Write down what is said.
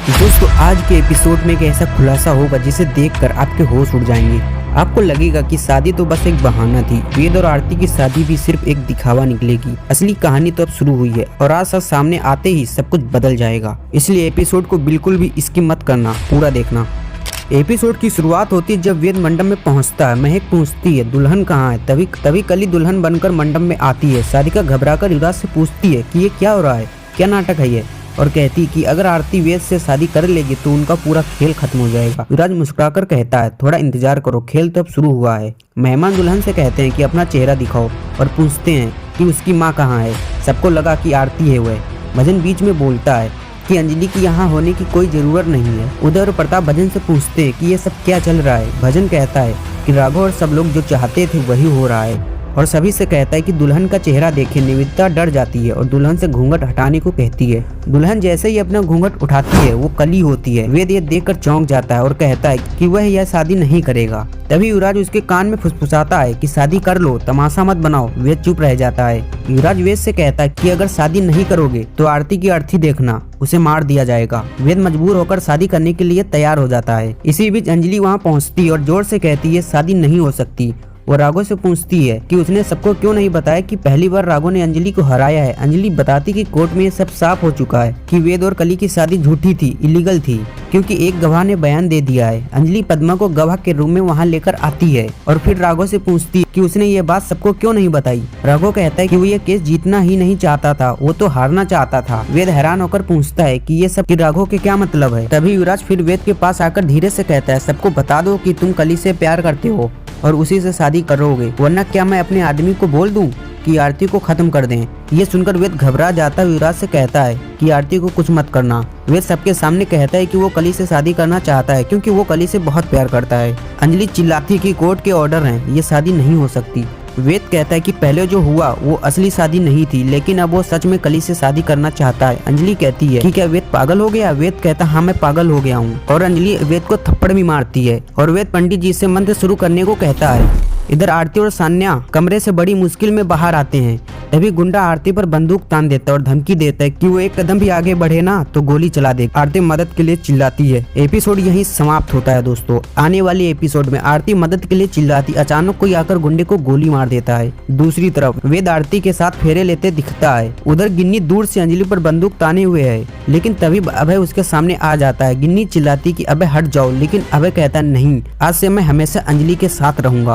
दोस्तों आज के एपिसोड में एक ऐसा खुलासा होगा जिसे देखकर आपके होश उड़ जाएंगे। आपको लगेगा कि शादी तो बस एक बहाना थी। वेद और आरती की शादी भी सिर्फ एक दिखावा निकलेगी। असली कहानी तो अब शुरू हुई है और आज सच सामने आते ही सब कुछ बदल जाएगा। इसलिए एपिसोड को बिल्कुल भी स्किप मत करना, पूरा देखना। एपिसोड की शुरुआत होती है जब वेद मंडप में पहुंचता है। महक पूछती है दुल्हन कहाँ है। तभी कली दुल्हन बनकर मंडप में आती है। सारिका घबराकर युवराज से पूछती है कि ये क्या हो रहा है, क्या नाटक है ये, और कहती कि अगर आरती वेद से शादी कर लेगी तो उनका पूरा खेल खत्म हो जाएगा। युवराज मुस्कुराकर कहता है थोड़ा इंतजार करो, खेल तो अब शुरू हुआ है। मेहमान दुल्हन से कहते हैं कि अपना चेहरा दिखाओ और पूछते हैं कि उसकी माँ कहाँ है। सबको लगा कि आरती है वह। भजन बीच में बोलता है कि अंजलि की यहाँ होने की कोई जरूरत नहीं है। उदय और प्रताप भजन से पूछते हैं कि ये सब क्या चल रहा है। भजन कहता है कि राघव और सब लोग जो चाहते थे वही हो रहा है, और सभी से कहता है कि दुल्हन का चेहरा देखे। निवेदिता डर जाती है और दुल्हन से घूंघट हटाने को कहती है। दुल्हन जैसे ही अपना घूंघट उठाती है वो कली होती है। वेद ये देखकर चौंक जाता है और कहता है कि वह यह शादी नहीं करेगा। तभी युवराज उसके कान में फुसफुसाता है कि शादी कर लो, तमाशा मत बनाओ। वेद चुप रह जाता है। युवराज वेद से कहता है कि अगर शादी नहीं करोगे तो आरती की अर्थी देखना, उसे मार दिया जाएगा। वेद मजबूर होकर शादी करने के लिए तैयार हो जाता है। इसी बीच अंजलि वहाँ पहुँचती और जोर से कहती है शादी नहीं हो सकती। वो राघव से पूछती है कि उसने सबको क्यों नहीं बताया कि पहली बार राघव ने अंजलि को हराया है। अंजलि बताती कि कोर्ट में ये सब साफ हो चुका है कि वेद और कली की शादी झूठी थी, इलीगल थी, क्योंकि एक गवाह ने बयान दे दिया है। अंजलि पद्मा को गवाह के रूम में वहाँ लेकर आती है और फिर राघव से पूछती है कि उसने ये बात सबको क्यों नहीं बताई। राघव कहता है कि वो ये केस जीतना ही नहीं चाहता था, वो तो हारना चाहता था। वेद हैरान होकर पूछता है कि ये सब कि राघव के क्या मतलब है। तभी युवराज फिर वेद के पास आकर धीरे से कहता है सबको बता दो कि तुम कली से प्यार करते हो और उसी से शादी करोगे, वरना क्या मैं अपने आदमी को बोल दूं कि आरती को खत्म कर दें। ये सुनकर वेद घबरा जाता है। युवराज से कहता है कि आरती को कुछ मत करना। वेद सबके सामने कहता है कि वो कली से शादी करना चाहता है क्योंकि वो कली से बहुत प्यार करता है। अंजलि चिल्लाती कि कोर्ट के ऑर्डर हैं, ये शादी नहीं हो सकती। वेद कहता है कि पहले जो हुआ वो असली शादी नहीं थी, लेकिन अब वो सच में कली से शादी करना चाहता है। अंजलि कहती है कि क्या वेद पागल हो गया। वेद कहता हाँ मैं पागल हो गया हूँ, और अंजलि वेद को थप्पड़ भी मारती है और वेद पंडित जी से मंत्र शुरू करने को कहता है। इधर आरती और सान्या कमरे से बड़ी मुश्किल में बाहर आते हैं। तभी गुंडा आरती पर बंदूक तान देता है और धमकी देता है कि वो एक कदम भी आगे बढ़े ना तो गोली चला दे। आरती मदद के लिए चिल्लाती है। एपिसोड यहीं समाप्त होता है दोस्तों। आने वाली एपिसोड में आरती मदद के लिए चिल्लाती, अचानक कोई आकर गुंडे को गोली मार देता है। दूसरी तरफ वेद आरती के साथ फेरे लेते दिखता है। उधर गिन्नी दूर से अंजलि पर बंदूक ताने हुए है, लेकिन तभी अभय उसके सामने आ जाता है। गिन्नी चिल्लाती कि अभय हट जाओ, लेकिन अभय कहता नहीं, आज से मैं हमेशा अंजलि के साथ रहूंगा।